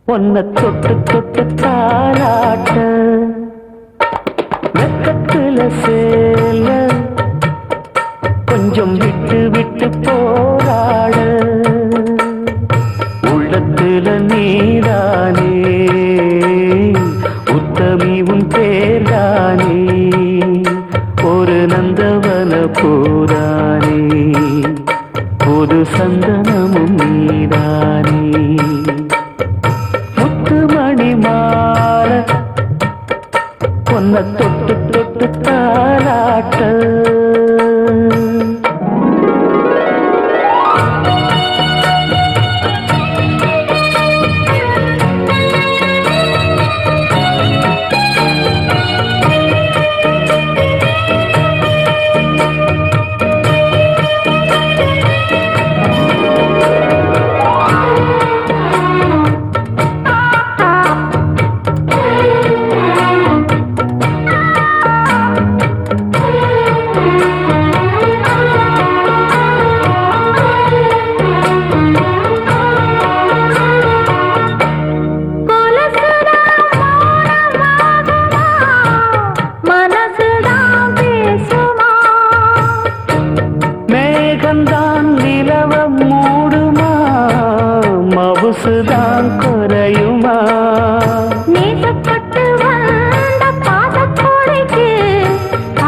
பொன்ன தொட்டு தொட்டு தாலாட்ட வெக்கத்துல சேல கொஞ்சம் விட்டு விட்டு போராட உள்ளத்துல நீதானே உத்தமி உன் பேர்தானே ஒரு நந்தவன போரானே புது சந்தனமும் நீதானே முத்துமணி மால பொன்ன தொட்டு தொட்டு தாலாட்ட மவுசுதான் குறையுமா நேசப்பட்டு வந்த பாசக்கோடைக்கு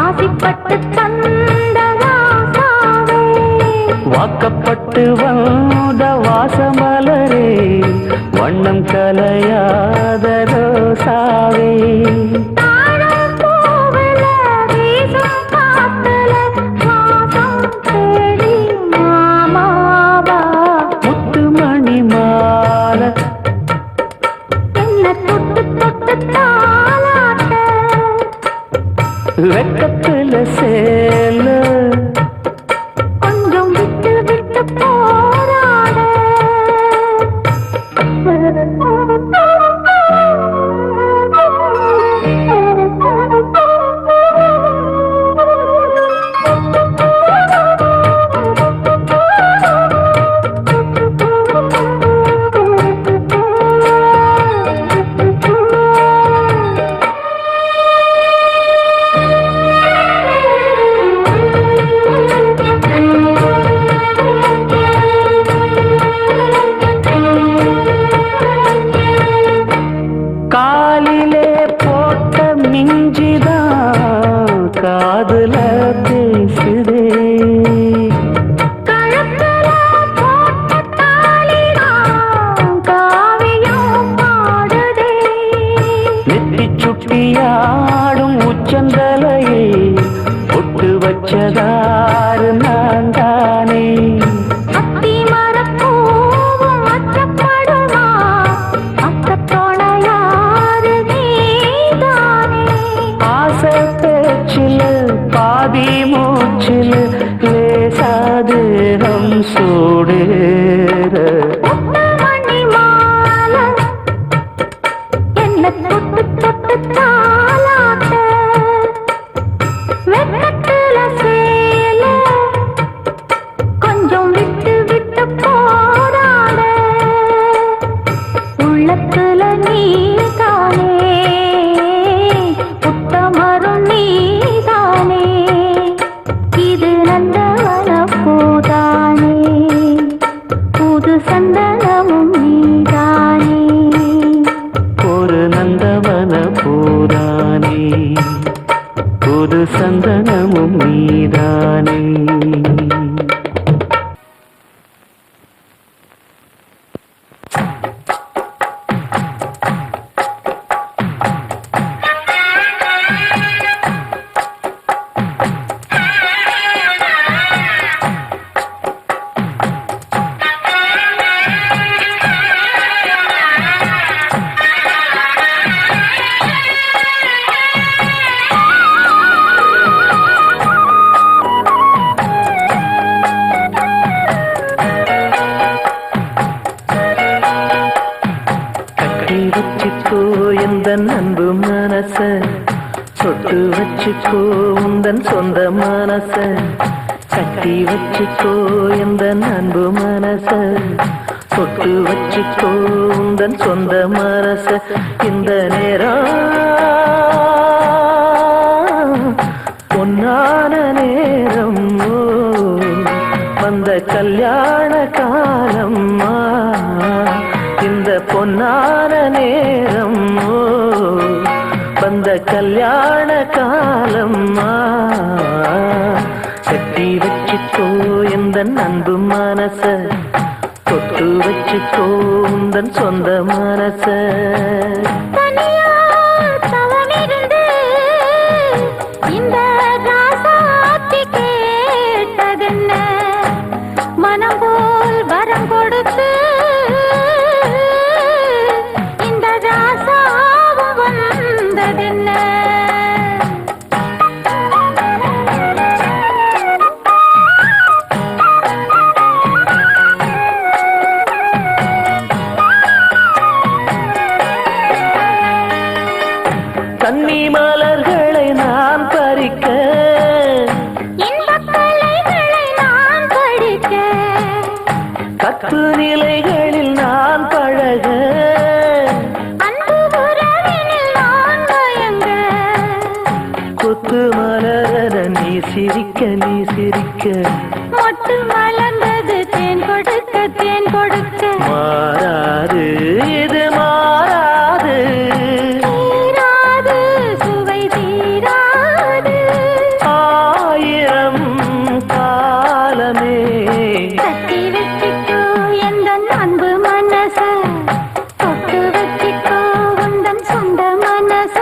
ஆசைப்பட்டு தந்த ராசாவே வாக்கப்பட்டு வந்த வாசமலரே வண்ணம் கலையாத ரோசாவே வெக்கத்துல சேல கொஞ்சம் விட்டு விட்டு போராட காலிலே போட்ட மிஞ்சிதான் காதுல பேசுதே கழுத்துல போட்ட தாலிதான் காவியம் பாடுதே நெத்தி சுட்டியாடும் உச்சந்தலையை ஒட்டு வச்சதாறு நான் தானே அத்தி மரப்பூவும் அச்சப்படுமா அச்சத்தோணையாறு நீதானே ஆசை பேச்சில் பாதி மூச்சில் லேசாதேகம் சூடேற முத்துமணி மாலை என்ன தொட்டு தொட்டு தாலாட்ட வெக்கத்துல சேல கொஞ்சம் விட்டு விட்டு போராட உள்ளத்துல நீதானே உத்தமரும் நீதானே இது நந்தவன பூதானே புது சந்தனமும் நீதானே ஒரு நந்தவன பூரானே புது சந்தனமும் நீதானே வச்சுக்கோ எந்த அன்பு மனச சொட்டு வச்சுக்கோ உந்தன் சொந்த மனச கட்டி வச்சுக்கோ எந்த அன்பு மனச தொட்டு வச்சுக்கோ உந்தன் சொந்த மனச இந்த நேரம் பொன்னான நேரம் வந்த கல்யாண காலம் இந்த பொன்னான நேரம் வந்த கல்யாண காலம் கட்டி வச்சுக்கோ எந்தன் அன்பு மனச தொட்டு வச்சுக்கோ உந்தன் சொந்த மனச தனியா தவமிருந்து இந்த ராசாத்தி கேட்டதென்ன மனம் போல் வரம் கொடுத்து இந்த ராசாவும் வந்ததென்ன கன்னி மலர்களை நான் பறிக்க இன்பக் கலைகளை நான் படிக்க கத்து நிலைகளில் நான் பழக அன்பு உறவினில் நான் மயங்க கொத்து மலர நீ சிரிக்க நீ சிரிக்க மொட்டு மலர்ந்தது தேன் கொடுக்க தேன் கொடுக்க மாறாது இது மாறாது தீராது சுவை தீராது ஆயிரம் காலமே கட்டி வச்சுக்கோ எந்தன் அன்பு மனச தொட்டு வச்சுக்கோ உந்தன் சொந்த மனச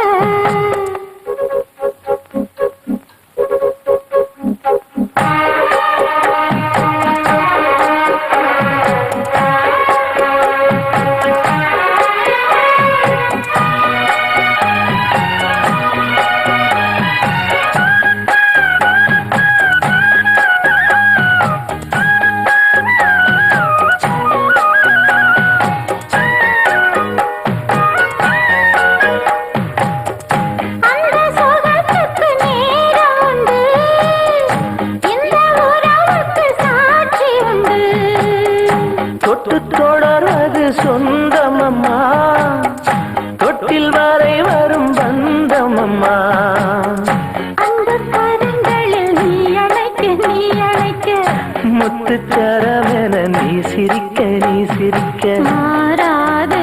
அந்த சோகத்துக்கு நேரம் உண்டு இந்த உறவுக்கு சாட்சி உண்டு தொட்டு தொடர்வது சொந்தமம்மா தொட்டில் வரை வரும் பந்தமம்மா அந்த கரங்களில் நீ அழைக்க முத்துச்சரமென நீ சிரிக்க நீ சிரிக்க மாறாது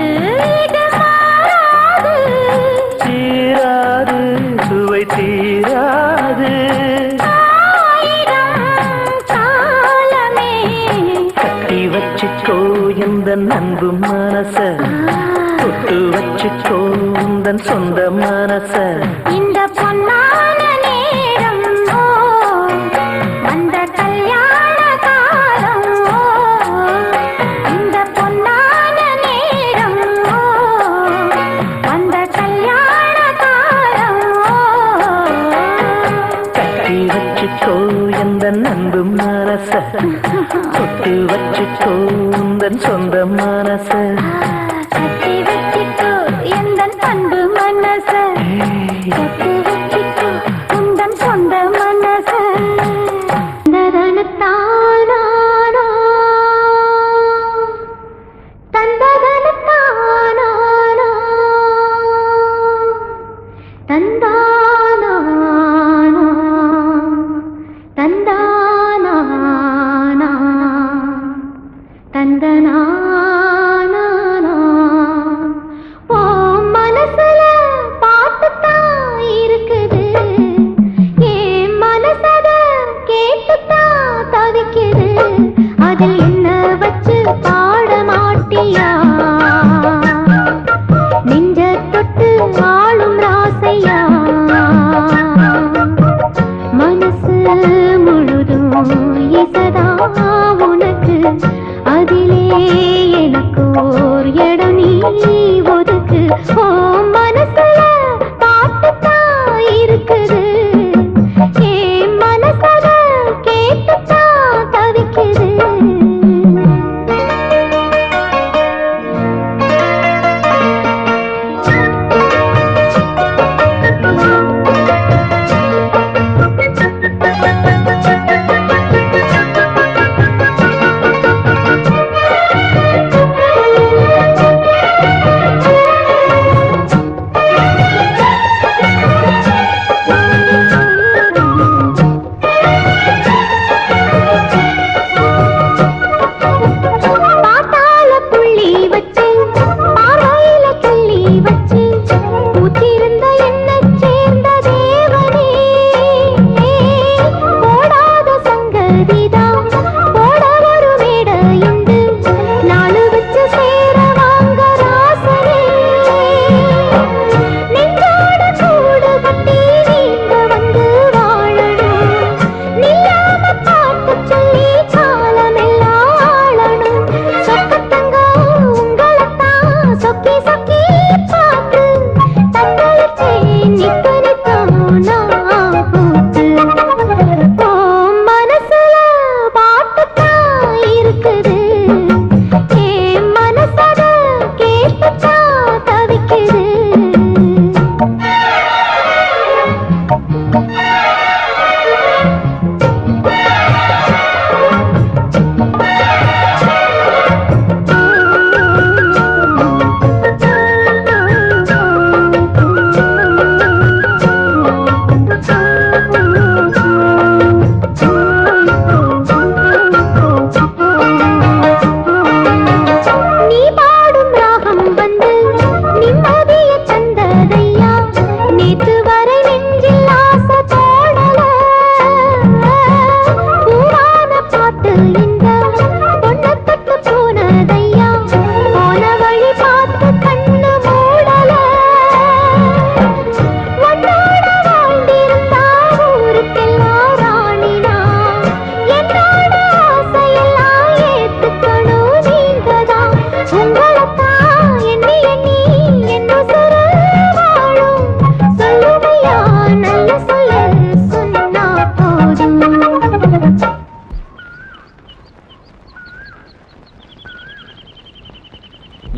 இது மாறாது தீராது சுவை தீராது ஆயிரம் காலமே கட்டி வச்சுக்கோ எந்தன் அன்பு மனச தொட்டு வச்சுக்கோ உந்தன் சொந்த மனச இந்த பொன்னான நேரம் வந்த கல்யாண காலம் இந்த பொன்னான நேரம் வந்த கல்யாண காலம் கட்டி வச்சுக்கோ எந்தன் அன்பு மனச தொட்டு வச்சுக்கோ உந்தன் சொந்த மனச கட்டி வச்சிக்கோ எந்தன் அன்பு மனச கட்டி வச்சிக்கோ உந்தன் சொந்த மனச தந்ததனத்தானா தந்ததனத்தானா தந்தானா தந்தானா தந்தனா மனசுல பாட்டுத்தான் இருக்குது என் மனசத கேட்டுத்தான் தவிக்குது அதில் என்ன வச்சு பாட மாட்டியா நெஞ்ச தொட்டு ஆளும் ராசையா மனசு முழுதும் இசதா உனக்கு அதிலே என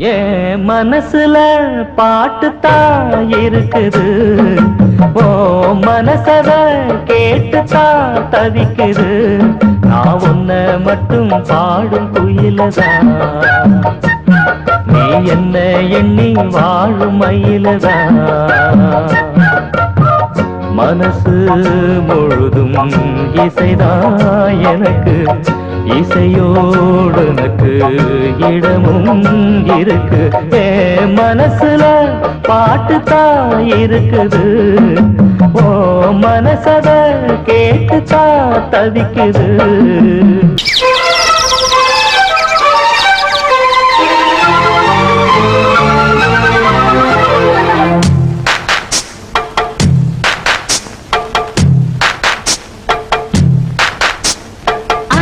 என் மனசுல பாட்டுத்தான் இருக்குது, ஓ மனசத கேட்டுத்தான் தவிக்குது. நான் உன்னை மட்டும் பாடும் குயிலதான், நீ என்ன எண்ணி வாழும் மயிலதான். மனசு முழுதும் இசைதான் எனக்கு, இசையோடு எனக்கு இடமும் இருக்கு. மனசுல பாட்டுத்தான் இருக்குது, ஓ மனசத கேட்டுத்தான் தவிக்குது.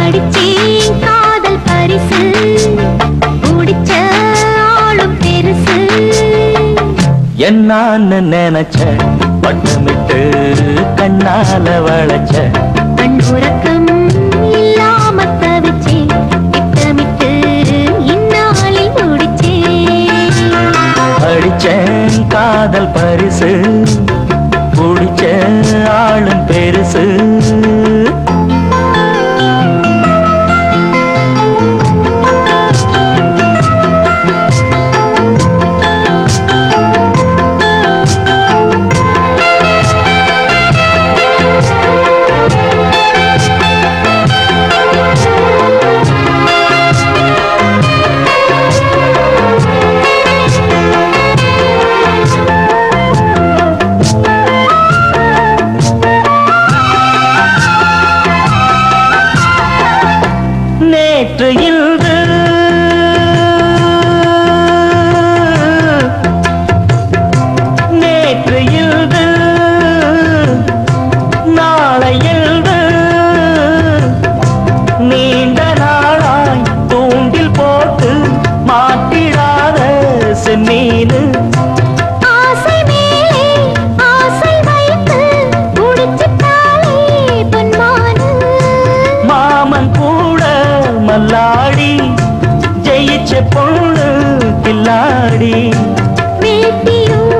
அடிச்சேன் காதல் பரிசு, முடிச்ச ஆளும் பெருசு. என்னான்னு நினைச்ச பட்டமிட்டு கண்ணால வளைச்ச, கண் உறக்கம் இல்லாம தவிச்சே திட்டமிட்டு இந்நாளில் முடிச்சே. அடிச்சேன் காதல் பரிசு, பிடிச்ச ஆளும் பெருசு. நேற்று இன்று நேற்று இன்று நாளை இன்று, நீண்ட நாளாய் தூண்டில் போட்டு மாட்டிடாத செம்மீனு. ஆசை மேலே ஆசை வைத்து முடிச்சிட்டாலே பொன்மானு. மாமன் கூட மல்லாடி ஜெயிச்ச பொண்ணு கில்லாடி. வேட்டியும்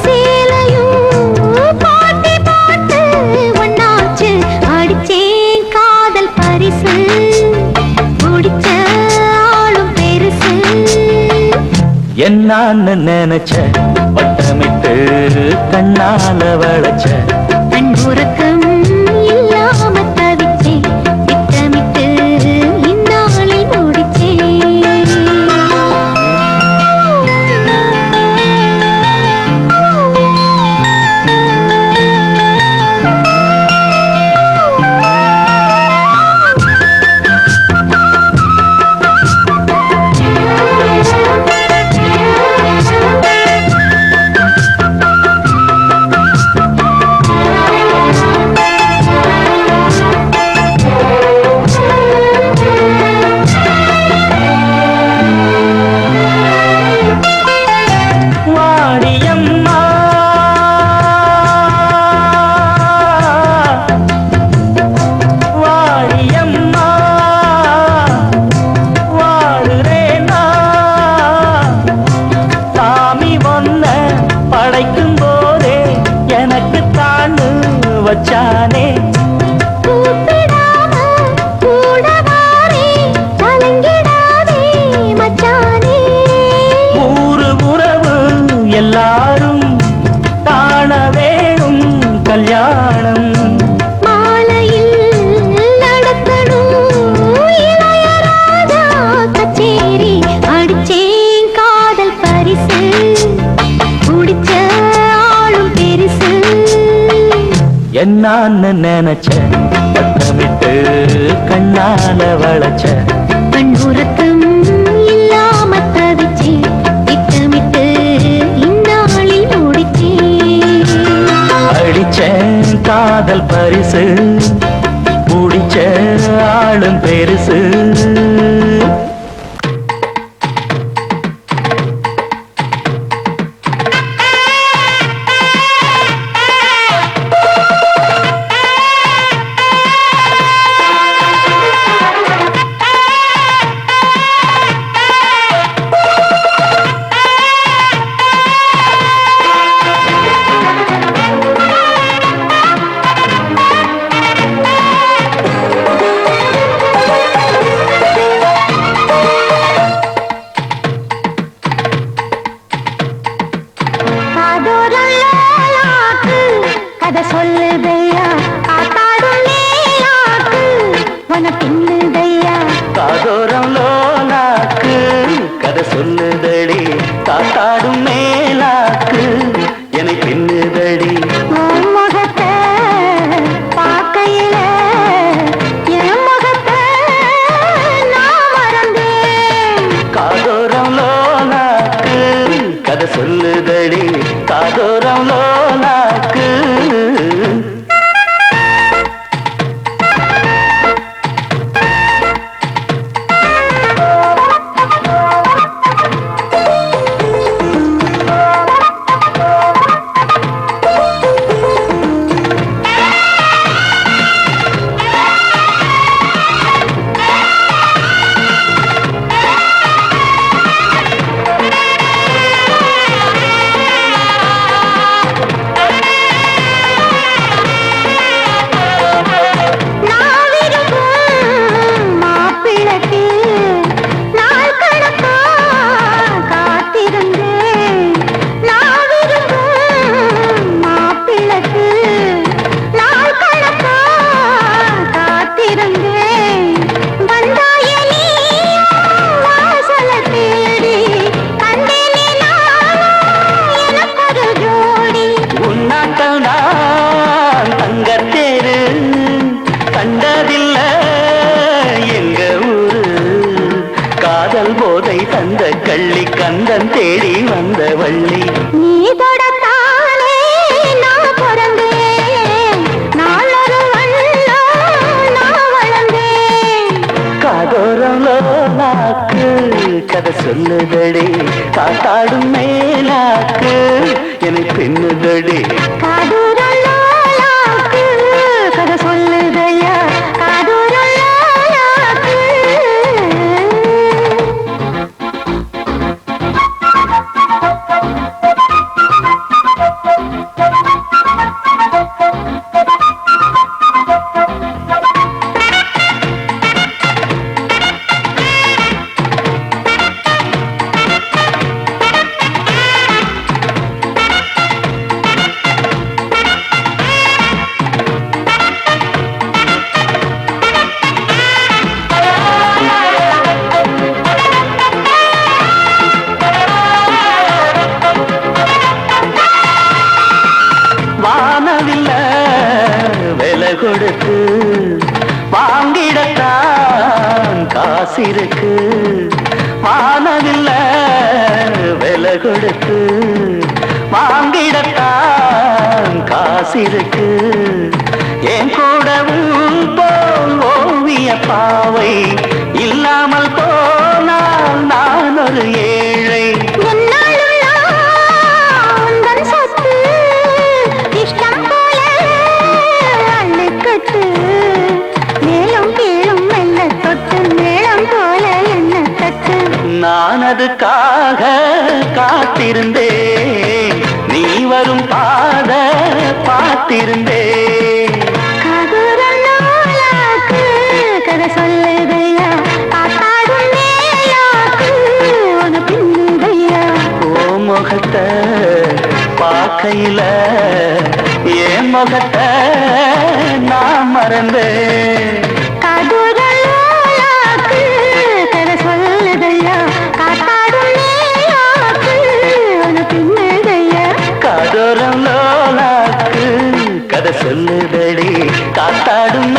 சேலையும் பாட்டி பாட்டு ஒன்னாச்சு. அடிச்சேன் காதல் பரிசு, முடிச்ச ஆளும் பெருசு. என்னான்னு நினைச்ச பட்டமிட்டு கண்ணால வளைச்ச, கண் உறக்கம் இல்லாம தவிச்சே திட்டமிட்டு இந்நாளில் முடிச்சே. வாடியம்மா வாடியம்மா வாடுறேனா, சாமி ஒன்ன படைக்கும் போதே எனக்கு தாண்டு வச்சானே. கூப்பிடாம கூட வாரே, கலங்கிடாதே மச்சானே. ஊரு உறவு எல்லாரும் காண வேணும் கல்யாணம். மாலையில் நடத்தணும் இளையராஜா கச்சேரி. அடிச்சேன் காதல் பரிசு, முடிச்ச ஆளும் பெருசு. என்னான்னு நினைச்ச பட்டமிட்டு கண்ணால வளைச்ச, கண் உறக்கம் இல்லாம தவிச்சே திட்டமிட்டு இந்நாளில் முடிச்சே. அடிச்சேன் காதல் பரிசு, பிடிச்ச ஆளும் பெருசு. சொல்லுதடி காத்தாடும் மேலாக்கு என்னை பின்னுதடி உன் முகத்தை பார்க்கையில என் முகத்தை நான் மறந்தேன். காதோரம் லோலாக்கு கதை சொல்லுதடி காதோரம் லோலாக்கு நான் விரும்பும் மாப்பிள்ளைக்கு நாள் கணக்கா காத்திருந்தேன். நான் விரும்பும் மாப்பிள்ளைக்கு நாள் கணக்கா காத்திருந்தேன். வந்தாயே நீயும் வாசலை தேடி கண்டேனே நானும் எனக்கொரு ஜோடி. உன்னாட்டம் நான் தங்கத்தேரு கண்டதில்ல எங்க ஊரு காதல் போதை தந்த கள்ளி கந்தன் தேடி வந்த வள்ளி நீ தொடத்தானே நான் பிறந்தேன். நாளொரு வண்ணம் நான் வளர்ந்தேன். காதோரம் லோலாக்கு கதை சொல்லுதடி காத்தாடும் மேலாக்கு என்னை பின்னுதடி காதூரம் லோலாக்கு கதை சொல்லுதையா காதூரம் லோலாக்கு. வானவில்ல விலை கொடுத்து வாங்கிடத்தான் காசிருக்கு வானவில்ல விலை கொடுத்து வாங்கிடத்தான் காசிருக்கு என் கூடவும் போல் ஓவிய பாவை இல்லாமல் போனால் நான் ஒரு ஏழை என்னாலும் நான் உந்தன் சொத்து. இஷ்டம் போல அள்ளிக்கட்டு. மேலும் கீழும் மெல்ல தொட்டு மேளம் போல என்ன தட்டு. நான் அதுக்காக காத்திருந்தேன் நீ வரும் பாத பார்த்திருந்தேன் காதூரம் லோலாக்கு கதை சொல்லுதையா காத்தாடும் மேலாக்கு உன பின்னுதையா. ஓ முகத்தை பார்க்கையில என் முகத்தை நான் மறந்தேன் காதூரம் லோலாக்கு கதை சொல்லுதையா காத்தாடும் மேலாக்கு உன பின்னுதையா. காதோரம் லோலாக்கு கதை சொல்லுதடி காத்தாடும்